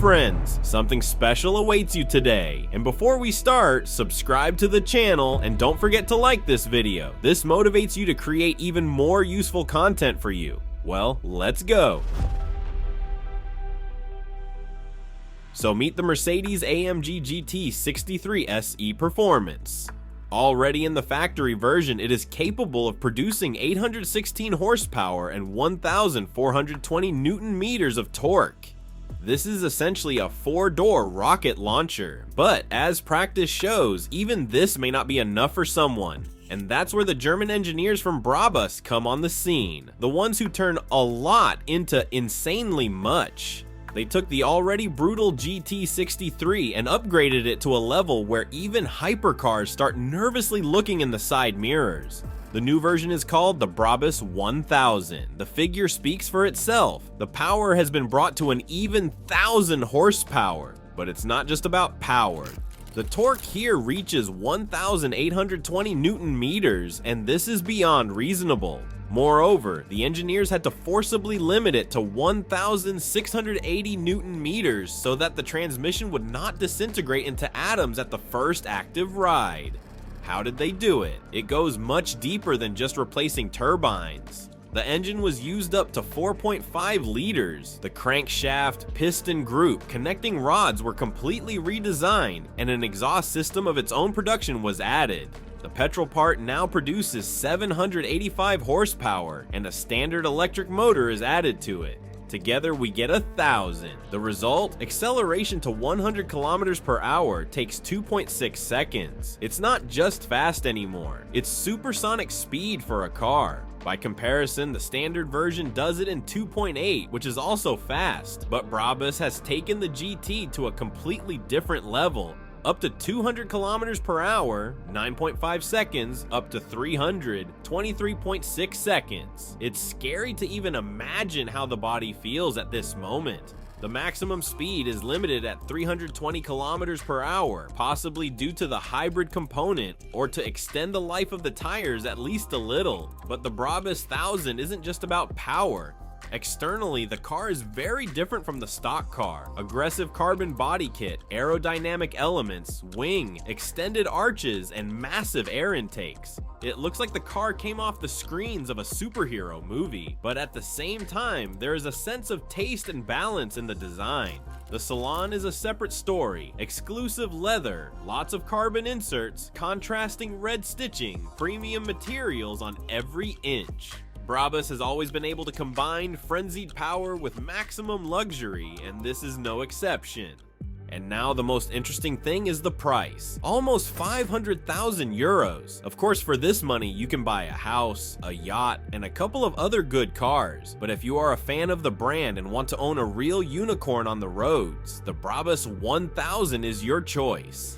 Friends, something special awaits you today, and before we start, subscribe to the channel and don't forget to like this video. This motivates you to create even more useful content for you. Well, let's go. So meet the Mercedes-AMG GT63 SE Performance. Already in the factory version, it is capable of producing 816 horsepower and 1,420 Newton meters of torque. This is essentially a 4-door rocket launcher, but as practice shows, even this may not be enough for someone. And that's where the German engineers from Brabus come on the scene, the ones who turn a lot into insanely much. They took the already brutal GT63 and upgraded it to a level where even hypercars start nervously looking in the side mirrors. The new version is called the Brabus 1000. The figure speaks for itself. The power has been brought to an even 1,000 horsepower, but it's not just about power. The torque here reaches 1,820 Newton meters, and this is beyond reasonable. Moreover, the engineers had to forcibly limit it to 1,680 Newton meters so that the transmission would not disintegrate into atoms at the first active ride. How did they do it? It goes much deeper than just replacing turbines. The engine was used up to 4.5 liters. The crankshaft, piston group, connecting rods were completely redesigned, and an exhaust system of its own production was added. The petrol part now produces 785 horsepower, and a standard electric motor is added to it. Together we get 1,000. The result? Acceleration to 100 kilometers per hour takes 2.6 seconds. It's not just fast anymore, it's supersonic speed for a car. By comparison, the standard version does it in 2.8, which is also fast, but Brabus has taken the GT to a completely different level. Up to 200 kilometers per hour, 9.5 seconds, up to 300, 23.6 seconds. It's scary to even imagine how the body feels at this moment. The maximum speed is limited at 320 kilometers per hour, possibly due to the hybrid component or to extend the life of the tires at least a little. But the Brabus 1000 isn't just about power. Externally, the car is very different from the stock car. Aggressive carbon body kit, aerodynamic elements, wing, extended arches, and massive air intakes. It looks like the car came off the screens of a superhero movie, but at the same time, there is a sense of taste and balance in the design. The salon is a separate story. Exclusive leather, lots of carbon inserts, contrasting red stitching, premium materials on every inch. Brabus has always been able to combine frenzied power with maximum luxury, and this is no exception. And now the most interesting thing is the price. Almost 500,000 euros. Of course, for this money, you can buy a house, a yacht, and a couple of other good cars. But if you are a fan of the brand and want to own a real unicorn on the roads, the Brabus 1000 is your choice.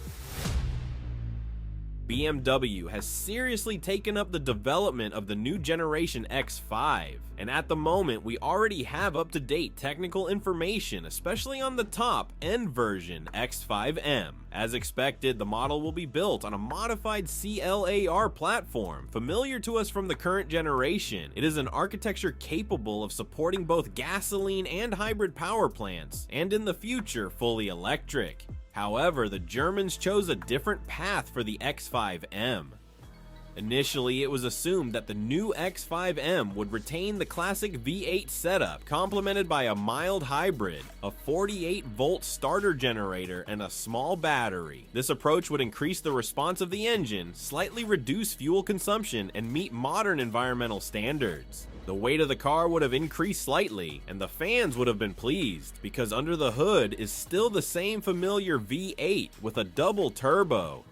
BMW has seriously taken up the development of the new generation X5, and at the moment we already have up-to-date technical information, especially on the top end version X5M. As expected, the model will be built on a modified CLAR platform, familiar to us from the current generation. It is an architecture capable of supporting both gasoline and hybrid power plants, and in the future fully electric. However, the Germans chose a different path for the X5M. Initially, it was assumed that the new X5M would retain the classic V8 setup, complemented by a mild hybrid, a 48-volt starter generator, and a small battery. This approach would increase the response of the engine, slightly reduce fuel consumption, and meet modern environmental standards. The weight of the car would have increased slightly, and the fans would have been pleased, because under the hood is still the same familiar V8 with a double turbo.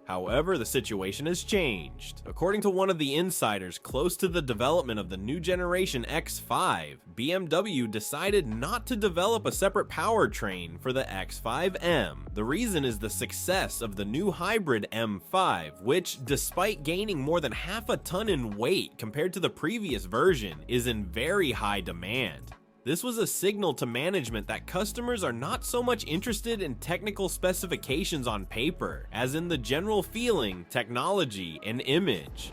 However, the situation has changed. According to one of the insiders close to the development of the new generation X5, BMW decided not to develop a separate powertrain for the X5M. The reason is the success of the new hybrid M5, which, despite gaining more than half a ton in weight compared to the previous version, is in very high demand. This was a signal to management that customers are not so much interested in technical specifications on paper, as in the general feeling, technology, and image.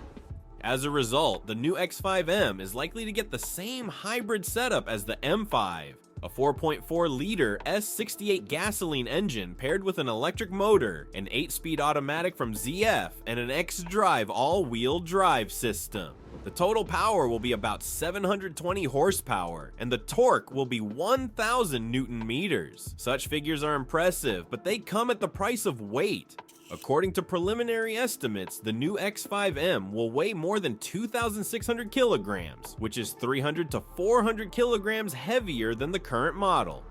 As a result, the new X5M is likely to get the same hybrid setup as the M5, A 4.4-liter S68 gasoline engine paired with an electric motor, an 8-speed automatic from ZF, and an X-Drive all-wheel drive system. The total power will be about 720 horsepower, and the torque will be 1,000 Newton meters. Such figures are impressive, but they come at the price of weight. According to preliminary estimates, the new X5M will weigh more than 2,600 kilograms, which is 300 to 400 kilograms heavier than the current model.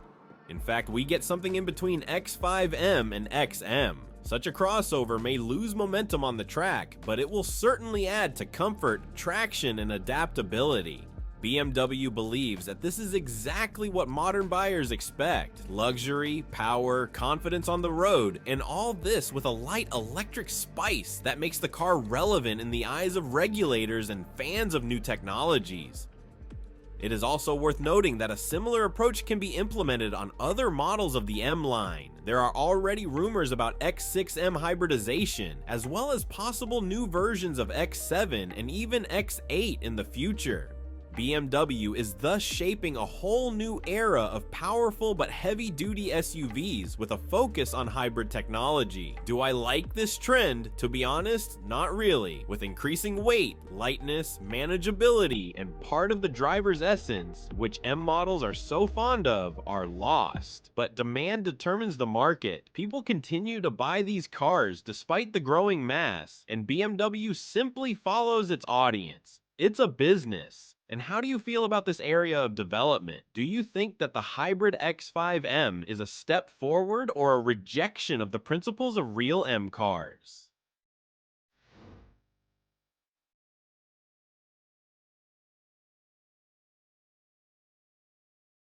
In fact, we get something in between X5M and XM. Such a crossover may lose momentum on the track, but it will certainly add to comfort, traction, and adaptability. BMW believes that this is exactly what modern buyers expect: luxury, power, confidence on the road, and all this with a light electric spice that makes the car relevant in the eyes of regulators and fans of new technologies. It is also worth noting that a similar approach can be implemented on other models of the M line. There are already rumors about X6M hybridization, as well as possible new versions of X7 and even X8 in the future. BMW is thus shaping a whole new era of powerful but heavy-duty SUVs with a focus on hybrid technology. Do I like this trend? To be honest, not really. With increasing weight, lightness, manageability, and part of the driver's essence, which M models are so fond of, are lost. But demand determines the market. People continue to buy these cars despite the growing mass, and BMW simply follows its audience. It's a business. And how do you feel about this area of development? Do you think that the hybrid X5M is a step forward or a rejection of the principles of real M cars?